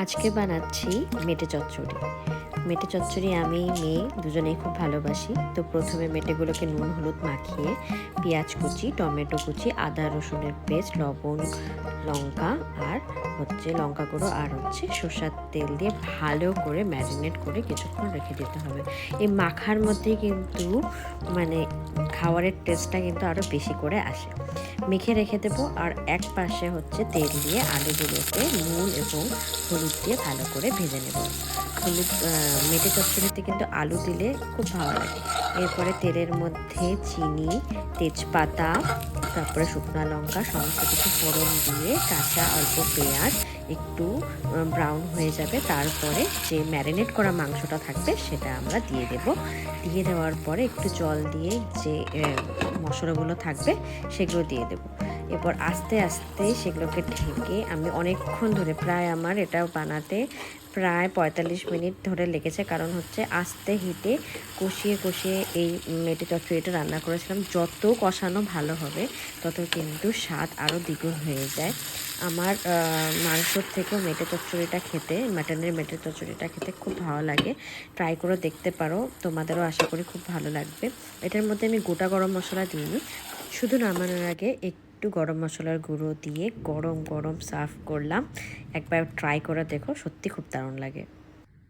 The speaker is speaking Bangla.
আজকে বানাচ্ছি মেটে চচ্চড়ি। মেটে চচ্চড়ি আমি মেয়ে দুজনেই খুব ভালোবাসি। তো প্রথমে মেটেগুলোকে নুন হলুদ মাখিয়ে পেঁয়াজ কুচি, টমেটো কুচি, আদা রসুনের পেস্ট, লবণ, লঙ্কা আর লঙ্কা গুঁড়ো আর সর্ষের তেল দিয়ে ভালো করে ম্যারিনেট করে কিছুক্ষণ রেখে দিতে হবে। এই মাখার মধ্যে কিন্তু মানে খাবারের টেস্টটা কিন্তু আরও বেশি করে আসে। মেখে রেখে দেবো। আর এক পাশে তেল দিয়ে আলুগুলোকে নুন এবং হলুদ দিয়ে ভালো করে ভেজে নেব। মেটে চচ্চড়িতে কিন্তু আলু দিলে খুব ভালো লাগে। এরপরে তেলের মধ্যে চিনি, তেজপাতা, তারপরে শুকনো লঙ্কা সমস্ত কিছু ফোড়ন দিয়ে কাঁচা অল্প পেঁয়াজ একটু ব্রাউন হয়ে যাবে, তারপরে যে ম্যারিনেট করা মাংসটা থাকবে সেটা আমরা দিয়ে দেব। দিয়ে দেওয়ার পরে একটু জল দিয়ে যে মশলাগুলো থাকবে সেগুলো দিয়ে দেবো। এরপর আস্তে আস্তে সেগুলোকে ঢেকে আমি অনেকক্ষণ ধরে, প্রায় আমার এটা বানাতে প্রায় 45 মিনিট ধরে লেগেছে। কারণ আস্তে হিটে কষিয়ে কষিয়ে এই মেটে চচ্চড়িটা রান্না করেছিলাম। যত কষানো ভালো হবে তত কিন্তু স্বাদ আরও দ্বিগুণ হয়ে যায়। আমার মাংসর থেকেও মেটে চচ্চড়িটা খেতে, মাটনের মেটে চচ্চড়িটা খেতে খুব ভালো লাগে। ট্রাই করে দেখতে পারো, তোমাদেরও আশা করি খুব ভালো লাগবে। এটার মধ্যে আমি গোটা গরম মশলা দিইনি, শুধু নামানোর আগে একটু গরম মশলার গুঁড়ো দিয়ে গরম গরম সার্ভ করলাম। একবার ট্রাই করে দেখো, সত্যি খুব দারুণ লাগে।